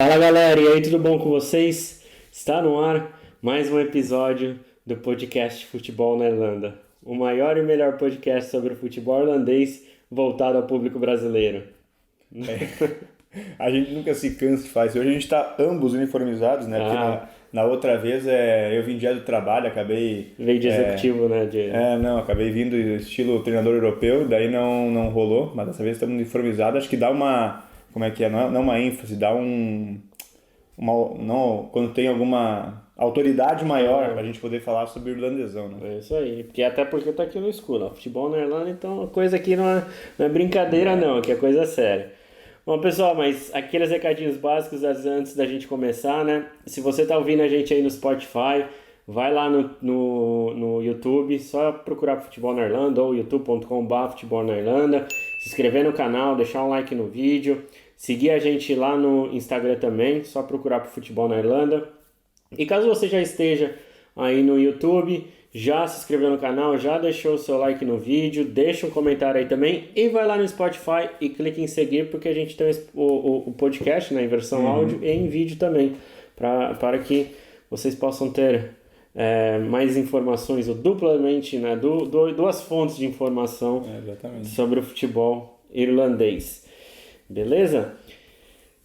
Fala galera, e aí, tudo bom com vocês? Está no ar mais um episódio do podcast Futebol na Irlanda, o maior e melhor podcast sobre o futebol irlandês voltado ao público brasileiro. A gente nunca se cansa de fazer. Hoje a gente está ambos uniformizados, né? Porque Ah, na outra vez eu vim dia do trabalho, acabei. veio de executivo, né? Não, acabei vindo estilo treinador europeu, daí não rolou, mas dessa vez estamos uniformizados. Acho que dá uma. Como é que é? Não é uma ênfase, dá um. Não, quando tem alguma autoridade maior para a gente poder falar sobre o irlandesão, né? É isso aí, porque até porque eu tô aqui no escuro, ó, futebol na Irlanda, então a coisa aqui não é brincadeira não, aqui é coisa séria. Bom, pessoal, mas aqueles recadinhos básicos antes da gente começar, né? Se você tá ouvindo a gente aí no Spotify, vai lá no YouTube, só procurar Futebol na Irlanda ou youtube.com.br Futebol na Irlanda, se inscrever no canal, deixar um like no vídeo, seguir a gente lá no Instagram também, só procurar por Futebol na Irlanda. E caso você já esteja aí no YouTube, já se inscreveu no canal, já deixou o seu like no vídeo, deixa um comentário aí também e vai lá no Spotify e clique em seguir, porque a gente tem o podcast, né, em versão áudio e em vídeo também, para que vocês possam ter mais informações, ou duplamente, né, duas fontes de informação Exatamente. sobre o futebol irlandês. Beleza?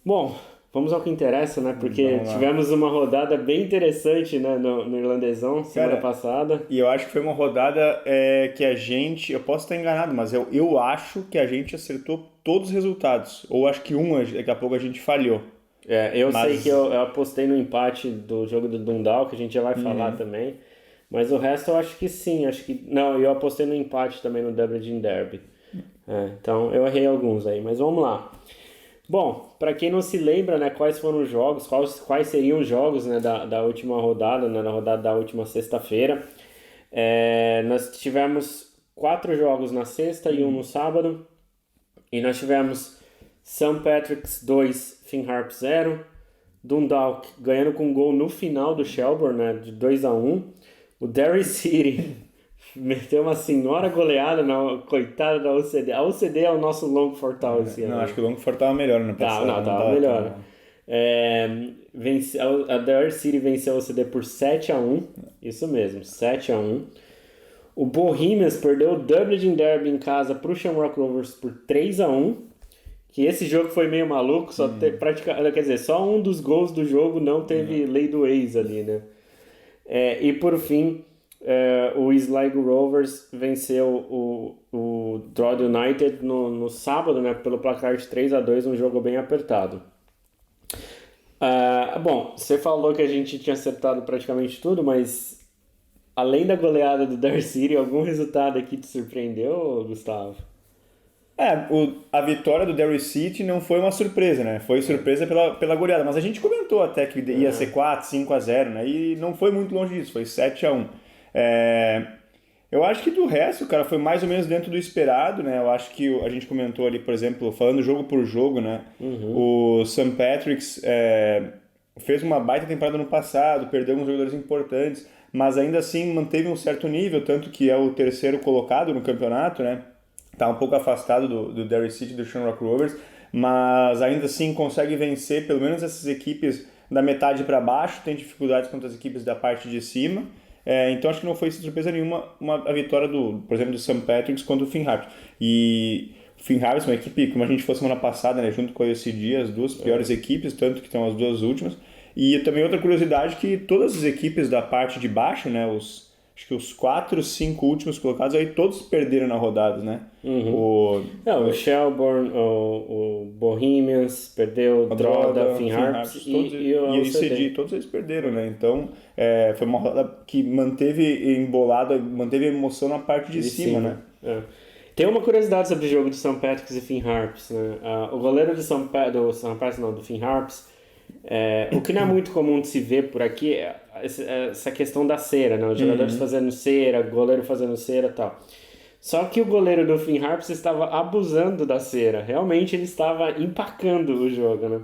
Bom, vamos ao que interessa, né? Porque Vamos lá. tivemos uma rodada bem interessante, né, no Irlandesão semana Cara, passada. e eu acho que foi uma rodada que a gente, eu posso estar enganado, mas eu acho que a gente acertou todos os resultados. Ou acho que daqui a pouco a gente falhou. Eu sei que Mas eu apostei no empate do jogo do Dundalk, que a gente já vai falar também. Mas o resto eu acho que sim, acho que... Não, eu apostei no empate também no Dublin Derby. Então eu errei alguns aí, mas vamos lá. Bom, para quem não se lembra, né, quais foram os jogos, quais seriam os jogos, né, da última rodada, né, na rodada da última sexta-feira. Nós tivemos 4 jogos na sexta e um no sábado. E nós tivemos St. Patrick's 2, Finn Harp 0. Dundalk ganhando com um gol no final do Shelbourne, né, de 2-1. O Derry City meteu uma senhora goleada na coitada da UCD. A UCD é o nosso Longford Town esse ano. não, acho que o Longford tava melhor no passado. Não, não tava tava melhor. tão- A Derry City venceu o CD por 7-1. Isso mesmo, 7-1. O Bohemians perdeu o Dublin Derby em casa para o Shamrock Rovers por 3-1. Que esse jogo foi meio maluco, quer dizer, só um dos gols do jogo não teve lei do ex ali, né? E por fim, o Sligo Rovers venceu o Drogheda United no sábado, né, pelo placar de 3-2, um jogo bem apertado. Bom, você falou que a gente tinha acertado praticamente tudo, mas além da goleada do Derby City, algum resultado aqui te surpreendeu, Gustavo? A vitória do Derry City não foi uma surpresa, né? Foi surpresa pela goleada, mas a gente comentou até que ia ser 4-5-0, né? E não foi muito longe disso, foi 7-1. Eu acho que do resto, cara, foi mais ou menos dentro do esperado, né? Eu acho que a gente comentou ali, por exemplo, falando jogo por jogo, né? O St. Patrick's fez uma baita temporada no passado, perdeu uns jogadores importantes, mas ainda assim manteve um certo nível, tanto que é o terceiro colocado no campeonato, né? Tá um pouco afastado do Derry City e do Shamrock Rovers, mas ainda assim consegue vencer pelo menos essas equipes da metade para baixo, tem dificuldades contra as equipes da parte de cima. Então acho que não foi surpresa nenhuma a vitória por exemplo, do St. Patrick's contra o Finn Harps. E o Finn Harps é uma equipe, como a gente falou semana passada, né, junto com a UCD, as duas piores equipes, tanto que estão as duas últimas. E também outra curiosidade que todas as equipes da parte de baixo, né, acho que os 4, 5 últimos colocados aí todos perderam na rodada, né? O Shelbourne, o Bohemians, perdeu o Drogheda, Finn Harps e o a UCD, UCD. todos eles perderam, né? Então, foi uma rodada que manteve embolada, manteve emoção na parte de cima, né? Tem uma curiosidade sobre o jogo de St. Patrick's e Finn Harps, né? O goleiro do Finn Harps, o que não é muito comum de se ver por aqui é essa questão da cera, né? Os jogadores fazendo cera, goleiro fazendo cera e tal. Só que o goleiro do Finn Harps estava abusando da cera. Realmente ele estava empacando o jogo, né?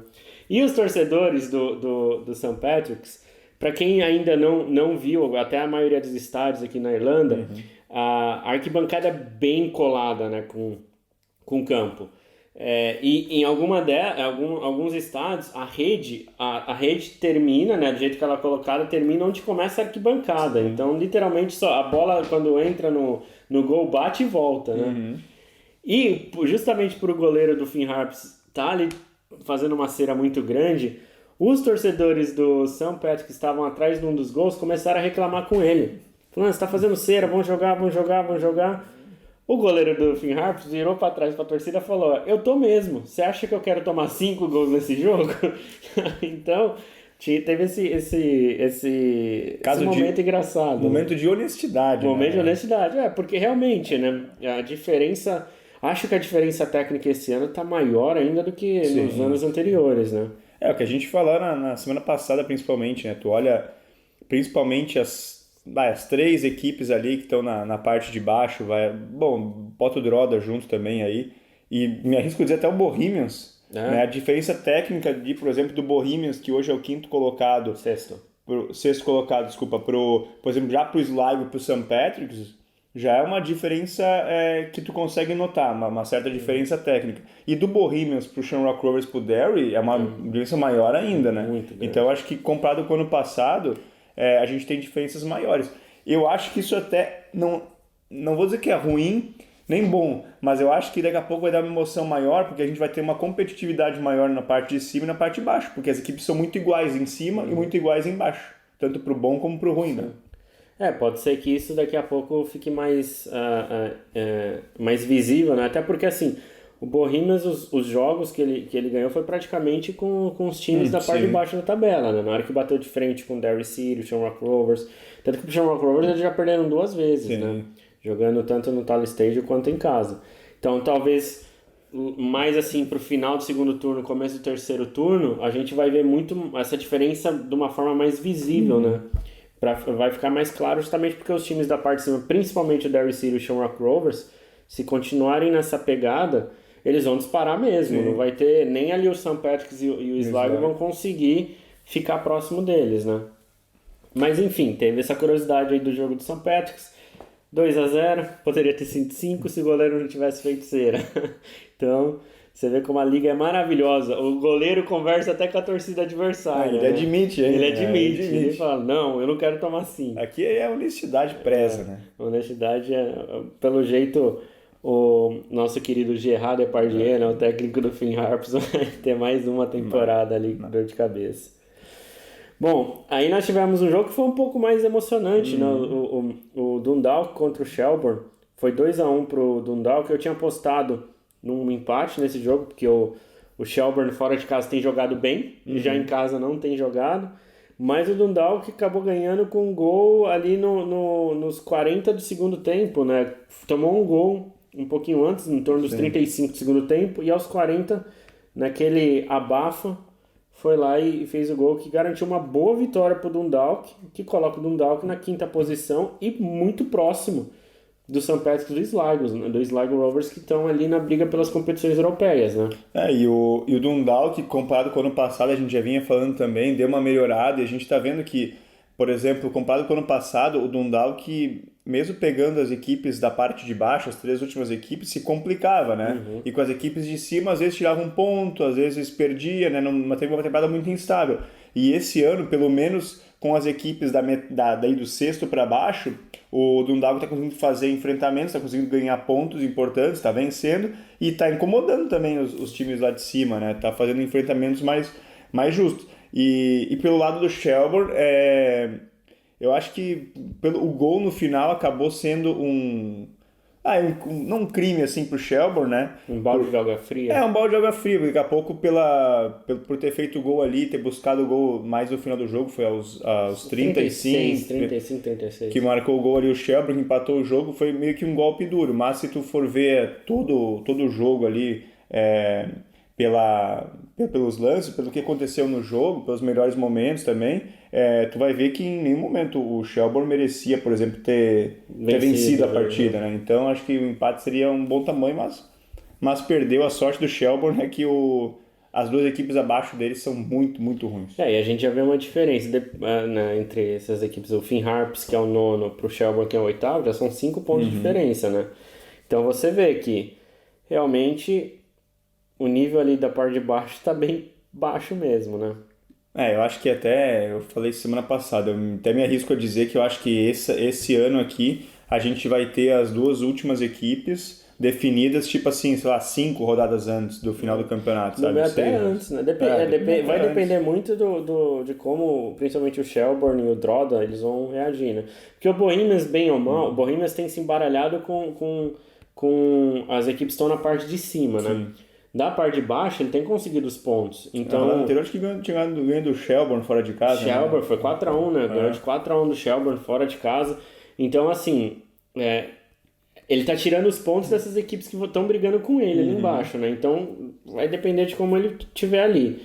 E os torcedores do St. Patrick's, para quem ainda não viu, até a maioria dos estádios aqui na Irlanda, a arquibancada é bem colada, né, com o campo. E em alguns estados, a rede termina, né, do jeito que ela é colocada, termina onde começa a arquibancada. Então, literalmente, só a bola, quando entra no gol, bate e volta, né? E justamente por o goleiro do Finn Harps estar ali fazendo uma cera muito grande, os torcedores do St. Patrick que estavam atrás de um dos gols começaram a reclamar com ele. Falando, você está fazendo cera, vamos jogar. O goleiro do Finn Harps virou para trás para a torcida e falou, eu tô mesmo, você acha que eu quero tomar 5 gols nesse jogo? Então, teve esse momento engraçado. Momento de honestidade. Momento de honestidade, porque realmente, né, a diferença... Acho que a diferença técnica esse ano está maior ainda do que nos anos anteriores, né? O que a gente falou na semana passada, principalmente, né? Tu olha, principalmente as 3 equipes ali que estão na parte de baixo, bota o Droda junto também aí, e me arrisco a dizer até o Bohemians, né? A diferença técnica por exemplo, do Bohemians, que hoje é o quinto colocado... Sexto colocado, desculpa, por exemplo, já pro Sligo e pro St. Patrick's, já é uma diferença que tu consegue notar, uma certa diferença técnica. E do Bohemians pro Shamrock Rovers pro Derry é uma diferença maior ainda, né? Muito grande. Então, eu acho que comparado com o ano passado, a gente tem diferenças maiores. Eu acho que isso até, não vou dizer que é ruim, nem bom, mas eu acho que daqui a pouco vai dar uma emoção maior, porque a gente vai ter uma competitividade maior na parte de cima e na parte de baixo, porque as equipes são muito iguais em cima e muito iguais embaixo, tanto pro bom como pro ruim, né? Pode ser que isso daqui a pouco fique mais visível, né? Até porque, assim, o Bohemians, os jogos que ele ganhou foi praticamente com os times da parte de baixo da tabela, né? Na hora que bateu de frente com o Derry City, o Shamrock Rovers. Tanto que o Shamrock Rovers eles já perderam 2 vezes, né? Jogando tanto no Tally Stadium quanto em casa. Então, talvez mais assim pro final do segundo turno, começo do terceiro turno, a gente vai ver muito essa diferença de uma forma mais visível, né? Vai ficar mais claro justamente porque os times da parte de cima, principalmente o Derry City e o Shamrock Rovers, se continuarem nessa pegada, eles vão disparar mesmo. Não vai ter nem ali o St. Patrick's e o Sligo vão conseguir ficar próximo deles, né? Mas enfim, teve essa curiosidade aí do jogo do St. Patrick's. 2-0, poderia ter sido 5 se o goleiro não tivesse feito cera. Então, você vê como a liga é maravilhosa. O goleiro conversa até com a torcida adversária. Ele admite, hein? Ele admite. Ele fala, não, eu não quero tomar 5. Aqui é a honestidade presa, né? A honestidade pelo jeito, o nosso querido Gerard Depardieu, né, o técnico do Finn Harps, vai ter mais uma temporada ali com dor de cabeça. Bom, aí nós tivemos um jogo que foi um pouco mais emocionante, né? O Dundalk contra o Shelbourne. Foi 2-1 pro Dundalk. Eu tinha apostado num empate nesse jogo, porque o Shelbourne fora de casa tem jogado bem, e já em casa não tem jogado. Mas o Dundalk acabou ganhando com um gol ali nos 40 do segundo tempo, né? Tomou um gol um pouquinho antes, em torno dos 35 do segundo tempo, e aos 40, naquele abafa, foi lá e fez o gol que garantiu uma boa vitória para o Dundalk, que coloca o Dundalk na 5ª posição e muito próximo do St. Patrick's do Sligo Rovers, que estão ali na briga pelas competições europeias, né? E o Dundalk, comparado com o ano passado, a gente já vinha falando também, deu uma melhorada, e a gente está vendo que, por exemplo, comparado com o ano passado, o Dundalk, mesmo pegando as equipes da parte de baixo, as 3 últimas equipes, se complicava, né? E com as equipes de cima, às vezes tirava um ponto, às vezes perdia, né? Teve uma temporada muito instável. E esse ano, pelo menos com as equipes daí do 6º para baixo, o Dundalk está conseguindo fazer enfrentamentos, está conseguindo ganhar pontos importantes, está vencendo e está incomodando também os times lá de cima, né? Está fazendo enfrentamentos mais justos. E pelo lado do Shelbourne, eu acho que o gol no final acabou sendo não um crime assim pro Shelbourne, né? Um balde de água fria. Um balde de água fria, porque daqui a pouco por ter feito o gol ali, ter buscado o gol mais no final do jogo, foi aos 35, que marcou o gol ali, o Shelbourne que empatou o jogo, foi meio que um golpe duro, mas se tu for ver todo o jogo ali, pelos lances, pelo que aconteceu no jogo, pelos melhores momentos também, tu vai ver que em nenhum momento o Shelbourne merecia, por exemplo, ter vencido a partida, né? Então acho que o empate seria um bom tamanho, mas perdeu. A sorte do Shelbourne é que as 2 equipes abaixo deles são muito, muito ruins. E a gente já vê uma diferença entre essas equipes. O Finn Harps, que é o 9º, pro Shelbourne, que é o 8º, já são 5 pontos de diferença, né? Então você vê que realmente o nível ali da parte de baixo está bem baixo mesmo, né? Eu acho que até, eu falei semana passada, eu até me arrisco a dizer que eu acho que esse ano aqui a gente vai ter as duas últimas equipes definidas, tipo assim, sei lá, 5 rodadas antes do final do campeonato, sabe? Até antes, né? Vai depender muito de como, principalmente o Shelbourne e o Droda, eles vão reagir, né? Porque o Bohemians, bem ou mal, o Bohemians tem se embaralhado com as equipes que estão na parte de cima, né? Da parte de baixo, ele tem conseguido os pontos. Então, na anterior, acho que ganhou do Shelbourne fora de casa. Shelbourne né? foi 4-1, né? Ganhou de 4-1 do Shelbourne fora de casa. Então, assim, ele tá tirando os pontos dessas equipes que estão brigando com ele ali embaixo, né? Então, vai depender de como ele estiver ali.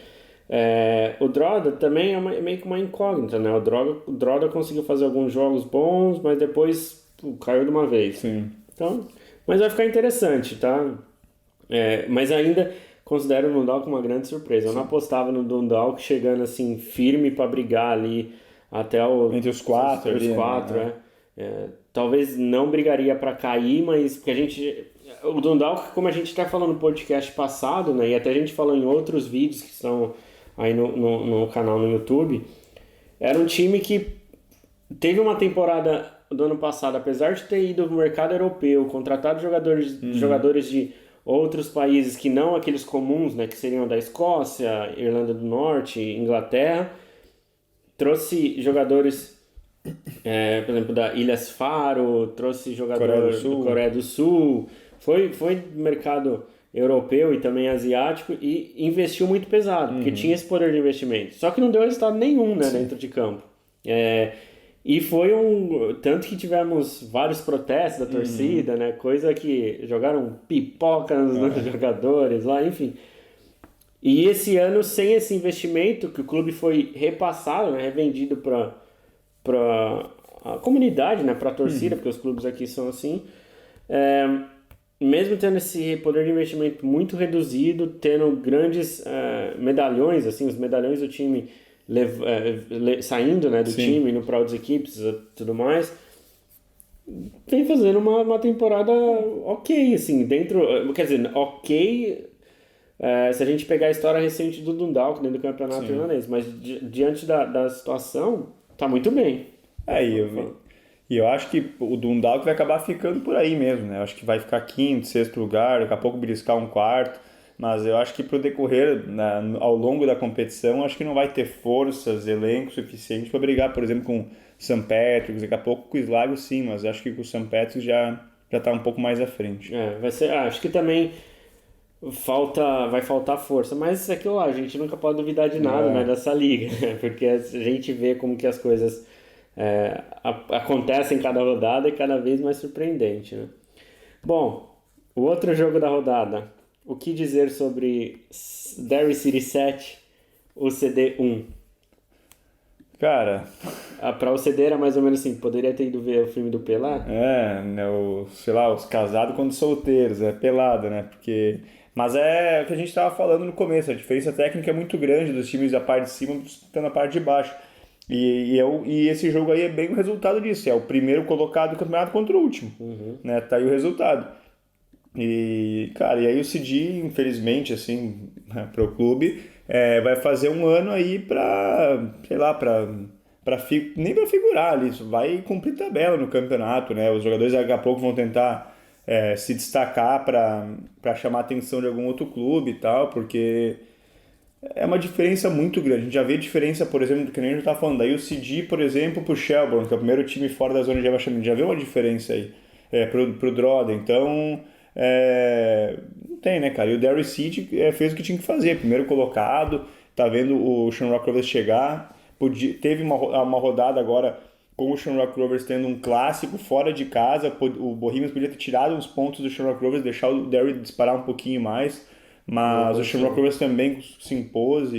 O Droda também é meio que uma incógnita, né? O Droda conseguiu fazer alguns jogos bons, mas depois caiu de uma vez. Sim. Então, mas vai ficar interessante, tá? Mas ainda considero o Dundalk uma grande surpresa. Eu não apostava no Dundalk chegando assim firme para brigar ali até entre os quatro. Talvez não brigaria para cair, mas porque o Dundalk, como a gente até falou no podcast passado, né, e até a gente falou em outros vídeos que estão aí no canal no YouTube, era um time que teve uma temporada do ano passado, apesar de ter ido no mercado europeu, contratado jogadores de outros países que não aqueles comuns, né, que seriam da Escócia, Irlanda do Norte, Inglaterra, trouxe jogadores, por exemplo, da Ilhas Faro, trouxe jogador do Coreia do Sul, foi mercado europeu e também asiático e investiu muito pesado, porque tinha esse poder de investimento. Só que não deu resultado nenhum, né, dentro de campo. E foi tanto que tivemos vários protestos da torcida, né? Coisa que jogaram pipoca nos jogadores lá, enfim. E esse ano, sem esse investimento, que o clube foi repassado, né? Revendido para a comunidade, né? Para a torcida, porque os clubes aqui são assim. Mesmo tendo esse poder de investimento muito reduzido, tendo grandes medalhões, assim, os medalhões do time saindo, né, do time, indo para outras equipes e tudo mais, vem fazendo uma temporada ok, assim, quer dizer, ok, se a gente pegar a história recente do Dundalk dentro do campeonato irlandês, mas diante da situação, tá muito bem. E eu acho que o Dundalk vai acabar ficando por aí mesmo, né? Eu acho que vai ficar quinto, sexto lugar, daqui a pouco beliscar um quarto. Mas eu acho que pro decorrer, ao longo da competição, acho que não vai ter forças, elenco suficiente para brigar, por exemplo, com o St. Patrick's, daqui a pouco com o Sligo sim, mas acho que com o St. Patrick's já tá um pouco mais à frente. Vai ser, acho que também vai faltar força, mas é que a gente nunca pode duvidar de nada, né, dessa liga, porque a gente vê como que as coisas acontecem em cada rodada e cada vez mais surpreendente, né? Bom, o outro jogo da rodada. O que dizer sobre Derry City 7, o CD 1? Cara... Pra o CD era mais ou menos assim, poderia ter ido ver o filme do Pelé? Né, sei lá, os casados quando solteiros, pelada, né? Porque... Mas é o que a gente estava falando no começo, a diferença técnica é muito grande dos times da parte de cima estando na parte de baixo. E esse jogo aí é bem o resultado disso, é o primeiro colocado do campeonato contra o último, né? Tá aí o resultado. E, cara, e aí o CD, infelizmente, assim, pro clube, vai fazer um ano aí sei lá, nem pra figurar ali, vai cumprir tabela no campeonato, né? Os jogadores daqui a pouco vão tentar se destacar pra chamar a atenção de algum outro clube e tal, porque é uma diferença muito grande. A gente já vê diferença, por exemplo, do que nem a gente tá falando, daí o CD, por exemplo, pro Shelbourne, que é o primeiro time fora da zona de rebaixamento, já vê uma diferença aí, pro Drogheda, então... não tem, né, cara? E o Derry City fez o que tinha que fazer. Primeiro colocado, tá vendo o Shamrock Rovers chegar. Teve uma rodada agora com o Shamrock Rovers tendo um clássico fora de casa. O Bohemians podia ter tirado uns pontos do Shamrock Rovers, deixar o Derry disparar um pouquinho mais. Mas o Shamrock Rovers também se impôs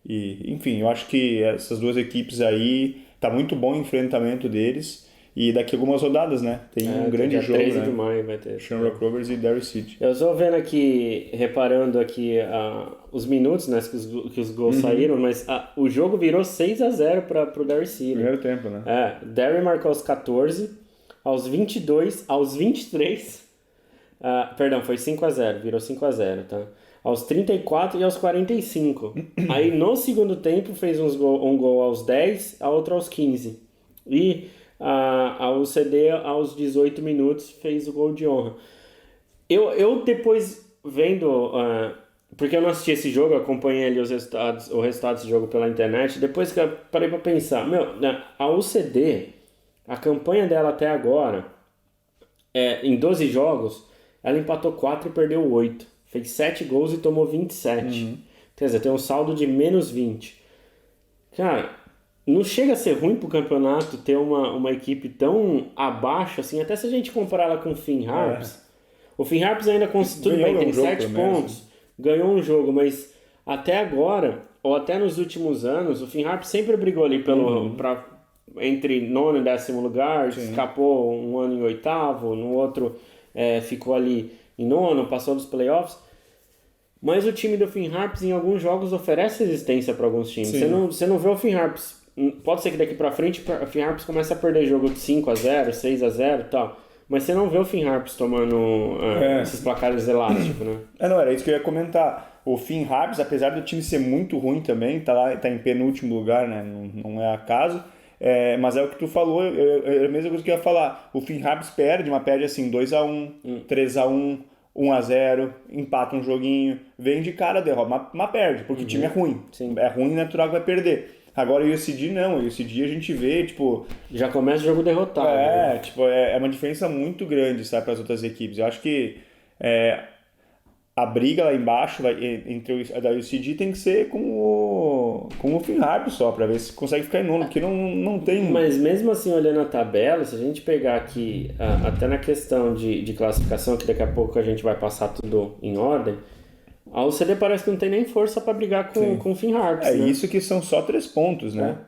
enfim, eu acho que essas duas equipes aí, tá muito bom o enfrentamento deles. E daqui a algumas rodadas, né? Tem um grande jogo, 13 né? de maio vai ter. Shamrock Rovers e Derry City. Eu estou vendo aqui, reparando aqui os minutos, né, que os gols saíram, mas o jogo virou 6-0 para o Derry City. Primeiro tempo, né? Derry marcou aos 14, aos 22, aos 23... perdão, foi 5-0, virou 5-0, tá? aos 34 e aos 45. Aí no segundo tempo fez um gol aos 10, a outra aos 15. E a UCD aos 18 minutos fez o gol de honra. Eu depois vendo, porque eu não assisti esse jogo, eu acompanhei ali o resultado desse jogo pela internet, depois que eu parei pra pensar, a UCD, a campanha dela até agora, em 12 jogos, ela empatou 4 e perdeu 8. Fez 7 gols e tomou 27. Quer dizer, tem um saldo de menos 20. Cara, não chega a ser ruim pro campeonato ter uma equipe tão abaixo, assim, até se a gente comparar ela com o Finn Harps. O Finn Harps ainda, tudo bem, tem 7 pontos, ganhou um jogo, mas até agora, ou até nos últimos anos, o Finn Harps sempre brigou ali entre nono e 10º lugar, escapou um ano em 8º, no outro ficou ali em nono, passou dos playoffs. Mas o time do Finn Harps em alguns jogos oferece resistência para alguns times. Você não vê o Finn Harps, pode ser que daqui para frente o Finn Harps comece a perder jogo de 5-0, 6-0 e tal. Mas você não vê o Finn Harps tomando esses placares elásticos, né? Não, era isso que eu ia comentar. O Finn Harps, apesar do time ser muito ruim também, tá em penúltimo lugar, né? Não é acaso. Mas é o que tu falou, é a mesma coisa que eu ia falar. O Finn Harps perde assim, 2-1, 3-1, 1-0, empata um joguinho, vem de cara a derrota, mas perde, porque o time é ruim. Sim. É ruim, natural que vai perder. Agora o UCD não, o UCD a gente vê, tipo... Já começa o jogo derrotado. Né? É uma diferença muito grande, sabe, para as outras equipes. Eu acho que a briga lá embaixo entre a da UCD tem que ser com o Finn Harps só, para ver se consegue ficar em nono, porque não tem... Mas mesmo assim, olhando a tabela, se a gente pegar aqui, até na questão de classificação, que daqui a pouco a gente vai passar tudo em ordem, a UCD parece que não tem nem força para brigar com o Finn Harps. Né? Isso que são só 3 pontos, né?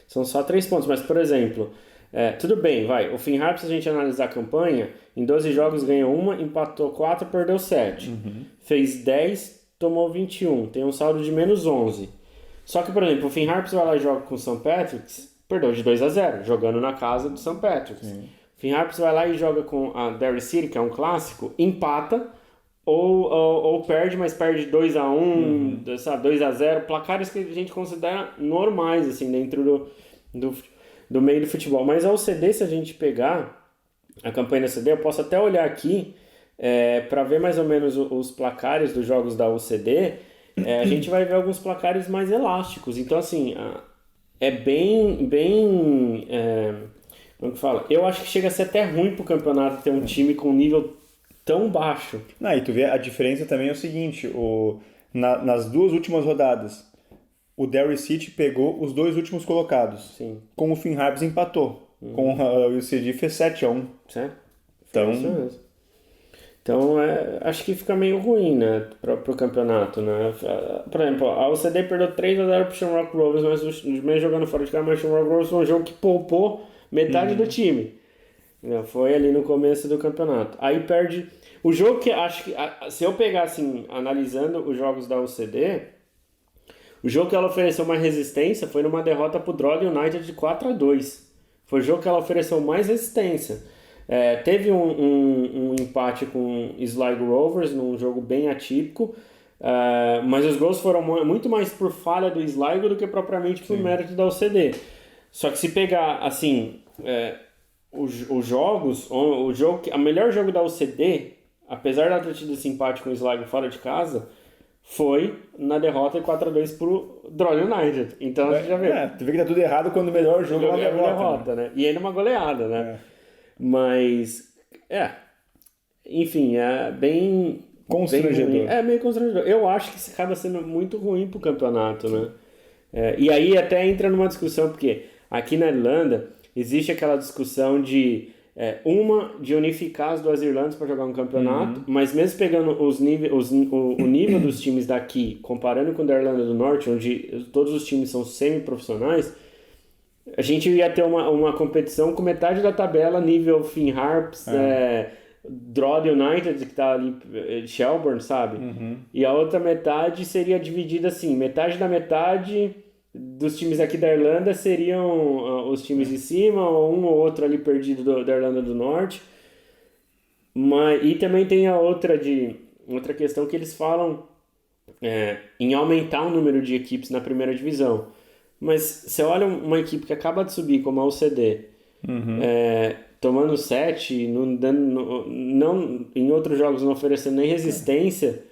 São só 3 pontos, mas por exemplo, tudo bem, o Finn Harps, se a gente analisar a campanha, em 12 jogos ganhou 1, empatou 4, perdeu 7. Fez 10, tomou 21, tem um saldo de menos 11. Só que, por exemplo, o Finn Harps vai lá e joga com o St. Patrick's, perdeu de 2-0, jogando na casa do St. Patrick's. O Finn Harps vai lá e joga com a Derry City, que é um clássico, empata, ou perde, mas perde 2-1, sabe, 2-0, placares que a gente considera normais, assim, dentro do meio do futebol. Mas a UCD, se a gente pegar a campanha da UCD, eu posso até olhar aqui para ver mais ou menos os placares dos jogos da UCD, a gente vai ver alguns placares mais elásticos. Então, assim, é bem como que fala? Eu acho que chega a ser até ruim pro campeonato ter um time com nível tão baixo. E tu vê, a diferença também é o seguinte, nas 2 últimas rodadas, o Derry City pegou os 2 últimos colocados. Sim. Com o Finn Harps empatou. Com o UCD fez 7-1. Certo? Então, acho que fica meio ruim, né, pro campeonato, né? Por exemplo, a UCD perdeu 3-0 pro Shamrock Rovers, mas mesmo jogando fora de casa, mas o Shamrock Rovers foi um jogo que poupou metade do time. Foi ali no começo do campeonato. Aí perde... O jogo que acho que... Se eu pegar, assim, analisando os jogos da UCD, o jogo que ela ofereceu mais resistência foi numa derrota pro Drogheda United de 4-2. Foi o jogo que ela ofereceu mais resistência. Teve um empate com Sligo Rovers, num jogo bem atípico, mas os gols foram muito mais por falha do Sligo do que propriamente por mérito da UCD. Só que se pegar, assim... Os jogos, a melhor jogo da UCD, apesar de ela ter tido esse empate com o Sligo fora de casa, foi na derrota 4-2 pro Drogheda United. Então você já vê. Tu vê que tá tudo errado quando o melhor jogo é uma derrota, né? E ainda uma goleada, né? Mas, enfim, é bem... Constrangedor. Meio constrangedor. Eu acho que isso acaba sendo muito ruim pro campeonato, né? E aí até entra numa discussão, porque aqui na Irlanda existe aquela discussão de unificar as 2 Irlandas para jogar um campeonato, mas mesmo pegando o nível dos times daqui, comparando com o da Irlanda do Norte, onde todos os times são semi-profissionais, a gente ia ter uma competição com metade da tabela nível Finn Harps, Drogheda United, que tá ali, Shelbourne, sabe? E a outra metade seria dividida assim, metade da metade dos times aqui da Irlanda seriam os times de cima, ou um ou outro ali perdido da Irlanda do Norte. E também tem a outra questão que eles falam em aumentar o número de equipes na primeira divisão. Mas você olha uma equipe que acaba de subir, como a UCD, tomando 7, não, em outros jogos não oferecendo nem resistência.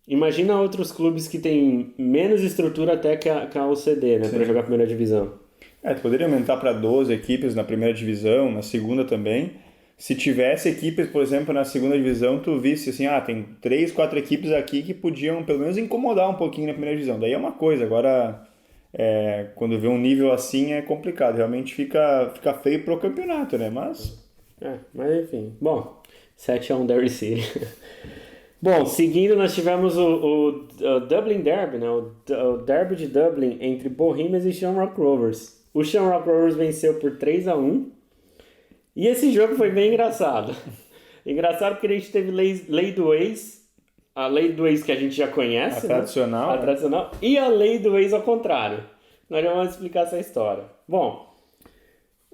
Imagina outros clubes que têm menos estrutura até que a UCD, né, para jogar a primeira divisão. Tu poderia aumentar para 12 equipes na primeira divisão, na segunda também. Se tivesse equipes, por exemplo, na segunda divisão, tu visse assim, tem 3, 4 equipes aqui que podiam pelo menos incomodar um pouquinho na primeira divisão. Daí é uma coisa, agora quando vê um nível assim é complicado, realmente fica feio pro campeonato, né? Mas enfim. Bom, 7-1 Derry City. Bom, seguindo nós tivemos o Dublin Derby, né? O Derby de Dublin entre Bohemians e Shamrock Rovers. O Shamrock Rovers venceu por 3-1 e esse jogo foi bem engraçado. Engraçado porque a gente teve lei do ex, a lei do ex que a gente já conhece, tradicional, a tradicional, e a lei do ex ao contrário. Nós já vamos explicar essa história. Bom,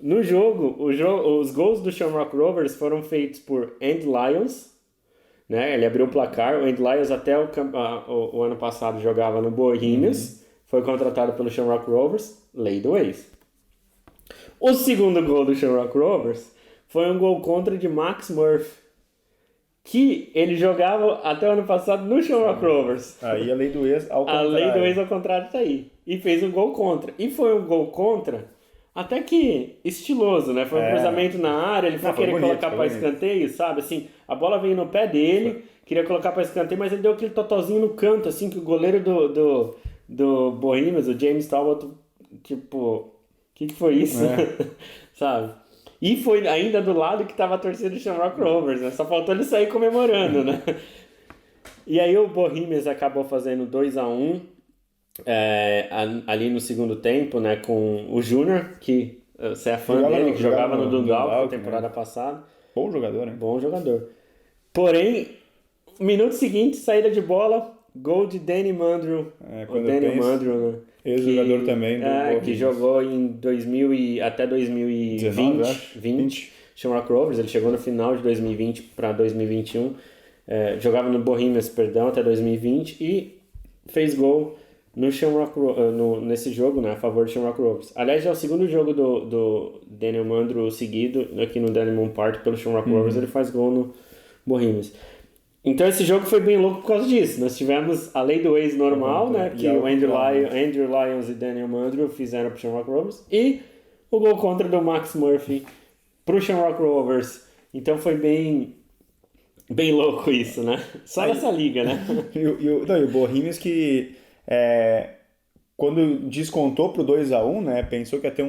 no jogo, os gols do Shamrock Rovers foram feitos por Andy Lyons, né? Ele abriu o placar. O Andy Lyons até o ano passado jogava no Bohemians, foi contratado pelo Shamrock Rovers, lei do ex. O segundo gol do Shamrock Rovers foi um gol contra de Max Murphy, que ele jogava até o ano passado no Shamrock Rovers. Aí a lei do ex ao contrário. A lei do ex ao contrário tá aí. E fez um gol contra. E foi um gol contra até que estiloso, né? Foi um cruzamento na área, ele foi querer colocar para escanteio, sabe? Assim, a bola veio no pé dele, queria colocar para escanteio, mas ele deu aquele totozinho no canto, assim, que o goleiro do Bohemians, o James Talbot, tipo, o que foi isso? Sabe? E foi ainda do lado que tava a torcida do Shamrock Rovers, né? Só faltou ele sair comemorando, né? E aí o Bohemians acabou fazendo 2-1, ali no segundo tempo, né, com o Júnior, que você é fã dele, que jogava no Dundalk na temporada passada. Bom jogador, né? Bom jogador. Porém, minuto seguinte, saída de bola, gol de Danny Mandrew. O Danny Mandrew, né? Ex-jogador também do que jogou em até 2020. Shamrock Rovers, ele chegou no final de 2020 para 2021. Jogava no Bohemians, até 2020 e fez gol no Shamrock, nesse jogo, né, a favor do Shamrock Rovers. Aliás, é o segundo jogo do Daniel Mandrew seguido aqui no Diamond Park pelo Shamrock Rovers, ele faz gol no Bohemians. Então esse jogo foi bem louco por causa disso. Nós tivemos a lei do ex normal, né, que o Andrew Lyons e Daniel Mandrew fizeram pro Shamrock Rovers, e o gol contra do Max Murphy pro Shamrock Rovers. Então foi bem louco isso, né? Só nessa liga, né? E o Bohemians que quando descontou pro 2-1, né, pensou que ia ter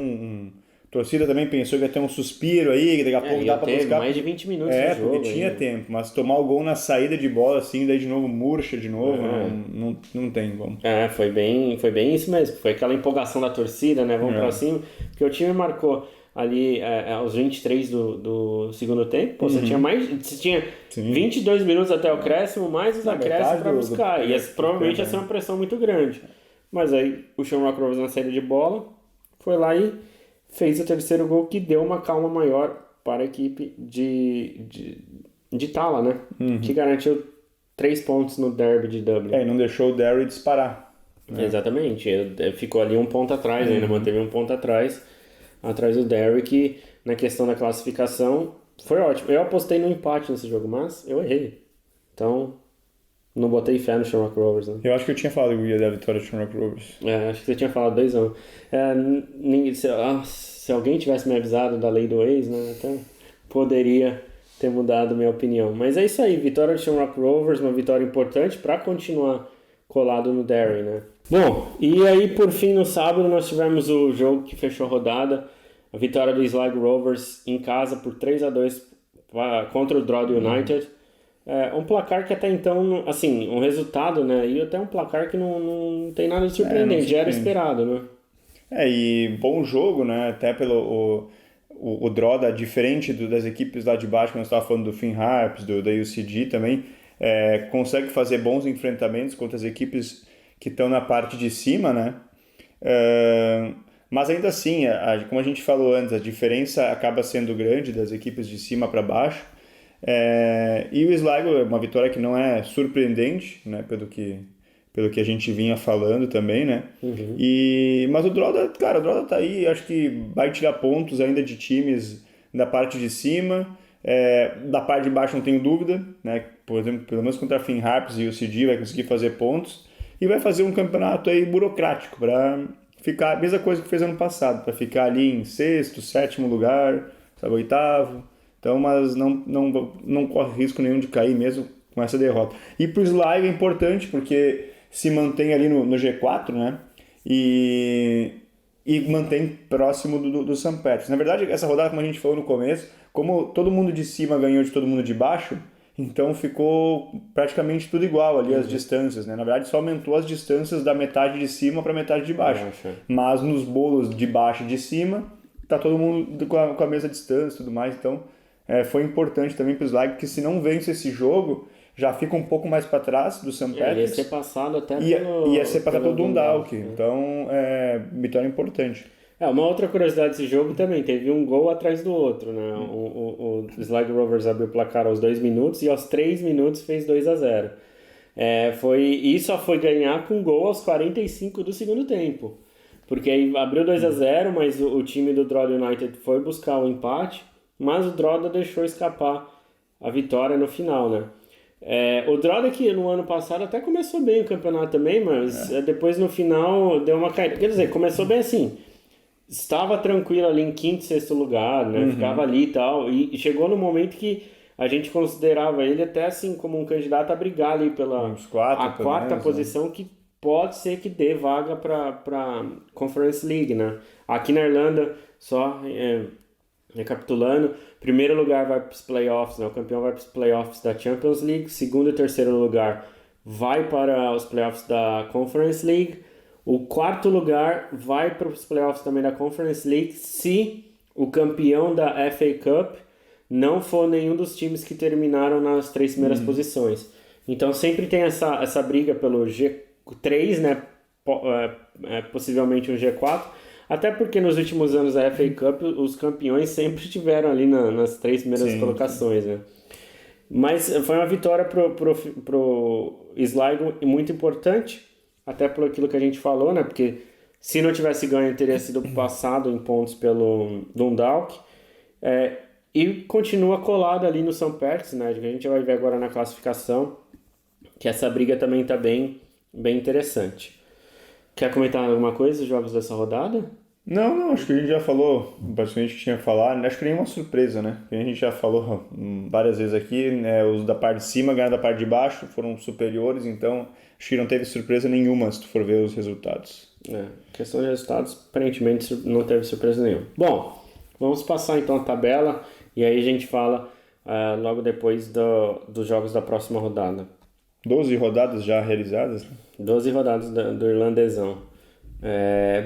torcida também pensou que ia ter um suspiro aí, que daqui a pouco dá pra buscar. Mais de 20 minutos de jogo. Porque tinha tempo, mas tomar o gol na saída de bola assim, daí de novo murcha de novo, não tem como. Foi bem isso mesmo, foi aquela empolgação da torcida, né, vamos pra cima, porque o time marcou ali aos 23 do segundo tempo, você tinha 22 minutos até o acréscimo, mais os acréscimos para buscar, e provavelmente ia ser uma pressão muito grande. Mas aí o Shamrock Rovers na saída de bola foi lá e fez o terceiro gol, que deu uma calma maior para a equipe de Tala, né? Que garantiu 3 pontos no Derby de Dublin. E não deixou o Derry disparar. Né? Exatamente, ficou ali um ponto atrás, ainda manteve um ponto atrás do Derry, que na questão da classificação foi ótimo. Eu apostei no empate nesse jogo, mas eu errei. Então, não botei fé no Shamrock Rovers, né? Eu acho que eu tinha falado que ia dar a vitória do Shamrock Rovers. Acho que você tinha falado 2-1. Se alguém tivesse me avisado da lei do ex, né, então poderia ter mudado minha opinião. Mas é isso aí, vitória do Shamrock Rovers, uma vitória importante para continuar colado no Derry, né? Bom, e aí por fim no sábado nós tivemos o jogo que fechou a rodada, a vitória do Sligo Rovers em casa por 3-2 contra o Drogheda United. Um placar que até então, assim, um resultado, né? E até um placar que não tem nada de surpreendente, já era esperado, né? E bom jogo, né? Até pelo o Drogheda, diferente das equipes lá de baixo, quando nós estávamos falando do Finn Harps, da UCG também, consegue fazer bons enfrentamentos contra as equipes que estão na parte de cima, né? Mas ainda assim, como a gente falou antes, a diferença acaba sendo grande das equipes de cima para baixo. E o Sligo é uma vitória que não é surpreendente, né, pelo que pelo que a gente vinha falando também, né? Mas o Droda tá aí, acho que vai tirar pontos ainda de times da parte de cima. Da parte de baixo não tenho dúvida, né? Por exemplo, pelo menos contra a Finn Harps e o CD vai conseguir fazer pontos e vai fazer um campeonato aí burocrático para ficar a mesma coisa que fez ano passado, para ficar ali em sexto, sétimo lugar, sabe, oitavo. Então, mas não corre risco nenhum de cair mesmo com essa derrota. E para o Sligo é importante porque se mantém ali no G4, né? E mantém próximo do St. Patrick's. Na verdade, essa rodada, como a gente falou no começo, como todo mundo de cima ganhou de todo mundo de baixo, então ficou praticamente tudo igual ali as distâncias, né? Na verdade, só aumentou as distâncias da metade de cima para a metade de baixo. Mas nos bolos de baixo e de cima, tá todo mundo com a mesma distância e tudo mais. Então, foi importante também para o Sligo, que se não vence esse jogo, já fica um pouco mais para trás do St. Patrick's. Ia ser passado até ia ser passado pelo Dundalk. Então, vitória importante. Uma outra curiosidade desse jogo também, teve um gol atrás do outro, né? O Sligo Rovers abriu o placar aos 2 minutos e aos 3 minutos fez 2-0. E só foi ganhar com gol aos 45 do segundo tempo. Porque aí abriu 2-0, mas o time do Drogheda United foi buscar o empate, mas o Drogheda deixou escapar a vitória no final, né? O Drogheda que no ano passado até começou bem o campeonato também, mas depois no final deu uma caída. Quer dizer, começou bem assim, estava tranquilo ali em quinto, sexto lugar, né? Ficava ali e tal, e chegou no momento que a gente considerava ele até assim como um candidato a brigar ali pela quarta posição, que pode ser que dê vaga para Conference League, né? Aqui na Irlanda, só recapitulando, primeiro lugar vai para os playoffs, né? O campeão vai para os playoffs da Champions League, segundo e terceiro lugar vai para os playoffs da Conference League, o quarto lugar vai para os playoffs também da Conference League se o campeão da FA Cup não for nenhum dos times que terminaram nas 3 primeiras posições. Então sempre tem essa briga pelo G3, né? Possivelmente um G4, até porque nos últimos anos da FA Cup os campeões sempre estiveram ali nas 3 primeiras colocações, né? Mas foi uma vitória pro Sligo muito importante, até por aquilo que a gente falou, né? Porque se não tivesse ganho, teria sido passado em pontos pelo Dundalk. E continua colado ali no St. Patrick's, né? Que a gente vai ver agora na classificação, que essa briga também está bem interessante. Quer comentar alguma coisa dos jogos dessa rodada? Não, acho que a gente já falou basicamente o que tinha que falar. Acho que nenhuma surpresa, né? A gente já falou várias vezes aqui, né? Os da parte de cima ganharam da parte de baixo, foram superiores, então acho que não teve surpresa nenhuma se tu for ver os resultados. Questão de resultados, aparentemente não teve surpresa nenhuma. Bom, vamos passar então a tabela e aí a gente fala logo depois dos jogos da próxima rodada. 12 rodadas já realizadas? 12 rodadas do irlandesão.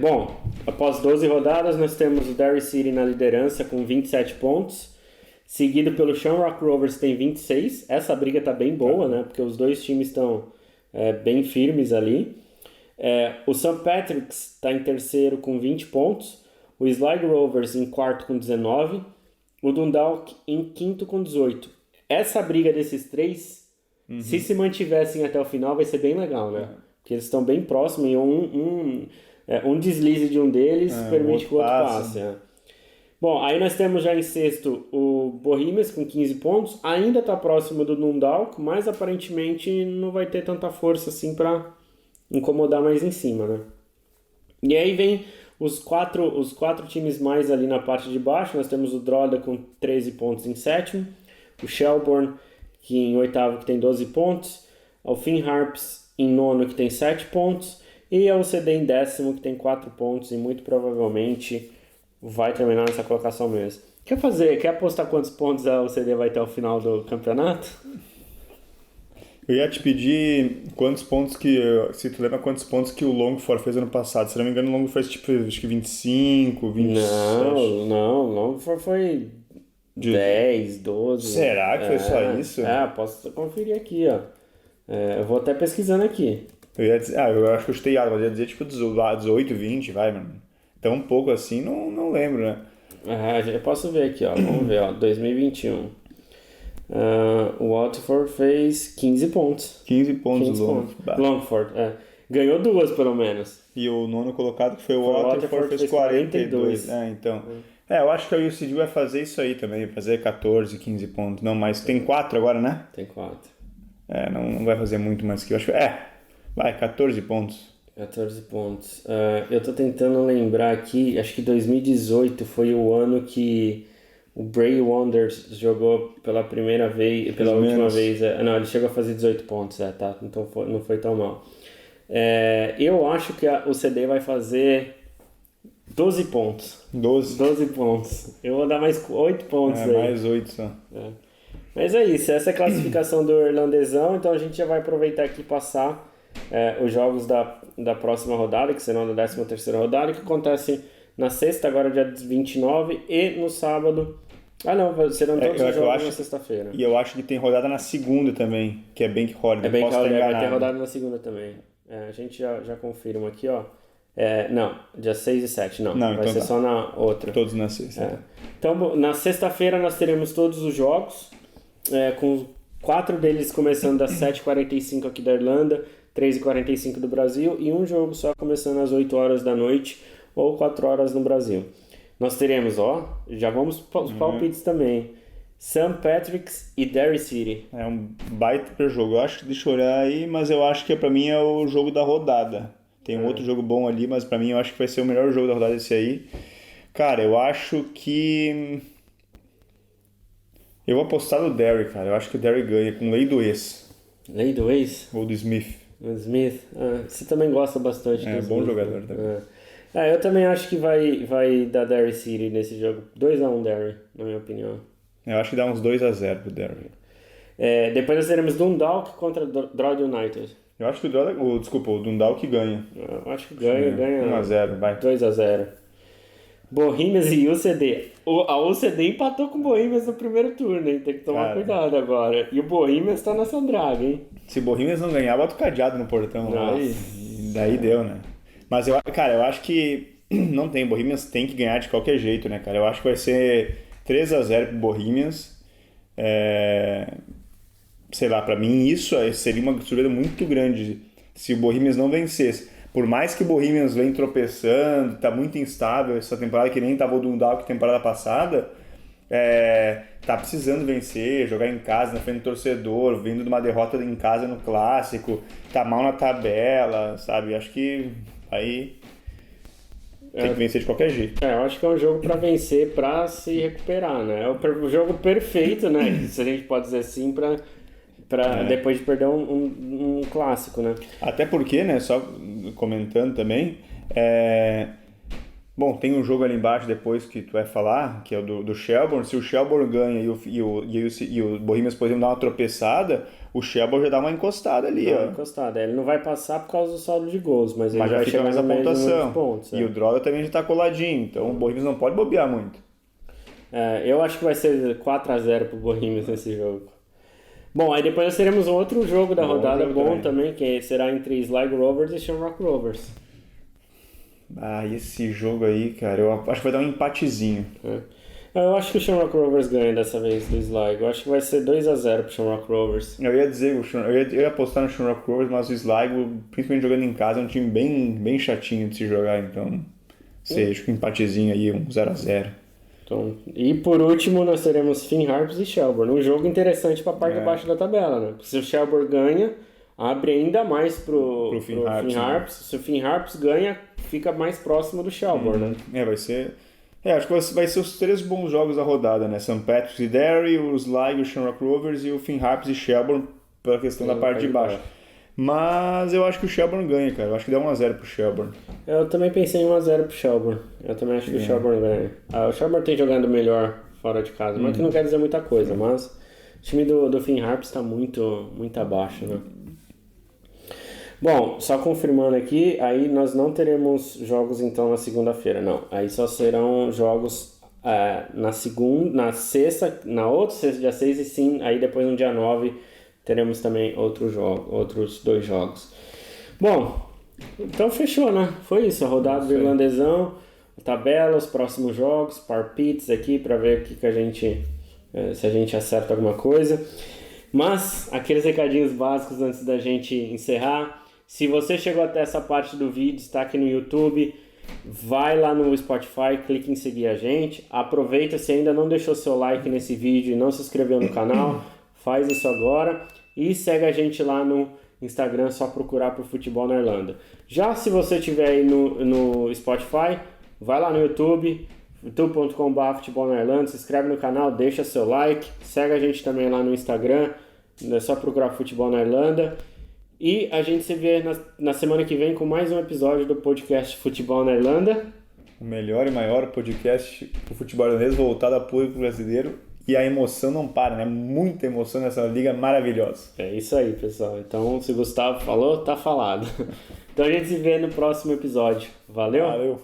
Bom, após 12 rodadas nós temos o Derry City na liderança com 27 pontos, seguido pelo Shamrock Rovers que tem 26. Essa briga tá bem boa, né? Porque os dois times estão bem firmes ali. O St. Patrick's está em terceiro com 20 pontos, o Sligo Rovers em quarto com 19, o Dundalk em quinto com 18. Essa briga desses três, se mantivessem até o final, vai ser bem legal, né? Porque eles estão bem próximos e um deslize de um deles permite que o outro passe. Bom, aí nós temos já em sexto o Bohemians com 15 pontos, ainda está próximo do Dundalk, mas aparentemente não vai ter tanta força assim para incomodar mais em cima, né? E aí vem os quatro times mais ali na parte de baixo. Nós temos o Drogheda com 13 pontos em sétimo, o Shelbourne que em oitavo que tem 12 pontos, o Finn Harps em nono que tem 7 pontos e a UCD em décimo que tem 4 pontos e muito provavelmente vai terminar nessa colocação mesmo. Quer apostar quantos pontos a UCD vai ter ao final do campeonato? Eu ia te pedir se tu lembra quantos pontos que o Longford fez ano passado. Se não me engano, o Longford fez acho que 25, 27. Não, o Longford foi 10, 12. Será que foi só isso? Posso conferir aqui, ó. Eu vou até pesquisando aqui. Eu ia dizer, eu acho que eu chutei errado, mas eu ia dizer tipo 18, 20, vai, mano. Tão pouco assim, não lembro, né? Eu posso ver aqui, ó. Vamos ver, ó. 2021. O Watford fez 15 pontos. 15 pontos 15 o pontos. Longford. Longford, Ganhou 2, pelo menos. E o nono colocado, que foi o Foi o Waterford, fez 42. 42. Então. Eu acho que a UCD vai fazer isso aí também, fazer 14, 15 pontos. Não, mas tem 4 agora, né? Tem 4. Não vai fazer muito mais que eu acho. Vai, 14 pontos. 14 pontos. Eu tô tentando lembrar aqui, acho que 2018 foi o ano que o Bray Wonders jogou pela primeira vez, pela última vez. Não, ele chegou a fazer 18 pontos, tá? Então não foi tão mal. Eu acho que o CD vai fazer 12 pontos. 12 pontos. Eu vou dar mais 8 pontos aí. Mais 8 só. Mas é isso, essa é a classificação do irlandesão, então a gente já vai aproveitar aqui e passar os jogos da próxima rodada, que serão da 13ª rodada, que acontece na sexta, agora dia 29, e no sábado. Serão todos os jogos na sexta-feira. E eu acho que tem rodada na segunda também, que é Bank Holiday. É Bank Holiday, vai ter rodada na segunda também. A gente já confirma aqui, ó. Não, dia 6 e 7, não vai então ser só na outra. Todos na sexta. Então, na sexta-feira nós teremos todos os jogos, com 4 deles começando às 7h45 aqui da Irlanda, 3h45 do Brasil, e um jogo só começando às 8 horas da noite ou 4 horas no Brasil. Nós teremos, já vamos para os palpites também, St. Patrick's e Derry City. É um baita jogo. Eu acho que, deixa eu olhar aí, mas eu acho que pra mim é o jogo da rodada. Tem um outro jogo bom ali, mas pra mim eu acho que vai ser o melhor jogo da rodada esse aí. Cara, eu acho que... Eu vou apostar no Derry, cara. Eu acho que o Derry ganha com lei do ex. Lei do ex? Ou do Smith. O Smith. Você também gosta bastante do Smith. Bom jogador também. Eu também acho que vai dar Derry City nesse jogo. 2-1 Derry, na minha opinião. Eu acho que dá uns 2-0 pro Derry. Depois nós teremos Dundalk contra Drogheda United. Eu acho que o Dundalk ganha. Eu acho que ganha. 1-0, vai. 2-0. Bohemians e UCD. A UCD empatou com o Bohemians no primeiro turno, hein? Tem que tomar cuidado agora. E o Bohemians tá nessa draga, hein? Se o Bohemians não ganhar, bota o cadeado no portão. Daí deu, né? Mas, eu acho que não tem. O Bohemians tem que ganhar de qualquer jeito, né, cara? Eu acho que vai ser 3-0 pro Bohemians. Sei lá, pra mim isso seria uma surpresa muito grande se o Bohemians não vencesse. Por mais que o Bohemians vem tropeçando, tá muito instável essa temporada, que nem tava o Dundalk temporada passada, tá precisando vencer, jogar em casa, na frente do torcedor, vindo de uma derrota em casa no Clássico, tá mal na tabela, sabe? Acho que aí tem que vencer de qualquer jeito. Eu acho que é um jogo pra vencer, pra se recuperar, né? É o jogo perfeito, né? Se a gente pode dizer assim, pra depois de perder um clássico, né? Até porque, né, só comentando também, bom, tem um jogo ali embaixo depois que tu vai falar, que é o do Shelbourne. Se o Shelbourne ganha e o Bohemians, por exemplo, dá uma tropeçada, o Shelbourne já dá uma encostada ali. Ele não vai passar por causa do saldo de gols, mas ele vai chegar mais a pontuação. Pontos, E o Drogheda também já tá coladinho, então o Bohemians não pode bobear muito. Eu acho que vai ser 4-0 pro Bohemians nesse jogo. Bom, aí depois nós teremos um outro jogo da rodada bom também, que será entre Sligo Rovers e Shamrock Rovers. Esse jogo aí, cara, eu acho que vai dar um empatezinho. Eu acho que o Shamrock Rovers ganha dessa vez do Sligo. Eu acho que vai ser 2-0 pro Shamrock Rovers. Eu ia dizer, eu ia apostar no Shamrock Rovers, mas o Sligo, principalmente jogando em casa, é um time bem chatinho de se jogar, então acho que um empatezinho aí, um 0-0. Então, e por último nós teremos Finn Harps e Shelbourne, um jogo interessante para a parte de baixo da tabela, né? Se o Shelbourne ganha, abre ainda mais pro Finn Harps. Se o Finn Harps ganha, fica mais próximo do Shelbourne, né? Vai ser... acho que vai ser os 3 bons jogos da rodada, né? St. Patrick's e Derry, o Sligo, o Shamrock Rovers e o Finn Harps e Shelbourne pela questão da parte de baixo. Mas eu acho que o Shelbourne ganha, cara. Eu acho que dá 1-0 pro Shelbourne. Eu também pensei em 1-0 pro Shelbourne. Eu também acho que o Shelbourne ganha. O Shelbourne tem jogando melhor fora de casa, mas que não quer dizer muita coisa. Mas o time do Finn Harps está muito abaixo, né? Bom, só confirmando aqui, aí nós não teremos jogos então na segunda-feira, não. Aí só serão jogos na sexta, na outra sexta, dia 6 e sim, aí depois no dia 9 teremos também outros 2 jogos. Bom, então fechou, né? Foi isso, a rodada do Irlandesão, a tabela, os próximos jogos, palpites aqui para ver o que a gente se a gente acerta alguma coisa. Mas, aqueles recadinhos básicos antes da gente encerrar. Se você chegou até essa parte do vídeo, está aqui no YouTube, vai lá no Spotify, clique em seguir a gente. Aproveita, se ainda não deixou seu like nesse vídeo e não se inscreveu no canal, faz isso agora. E segue a gente lá no Instagram, só procurar por Futebol na Irlanda. Já se você estiver aí no Spotify, vai lá no YouTube, youtube.com/futebol na Irlanda, se inscreve no canal, deixa seu like, segue a gente também lá no Instagram, é só procurar Futebol na Irlanda. E a gente se vê na semana que vem com mais um episódio do podcast Futebol na Irlanda. O melhor e maior podcast do futebol irlandês voltado ao público brasileiro. E a emoção não para, né? Muita emoção nessa liga maravilhosa. É isso aí, pessoal. Então, se o Gustavo falou, tá falado. Então a gente se vê no próximo episódio. Valeu? Valeu.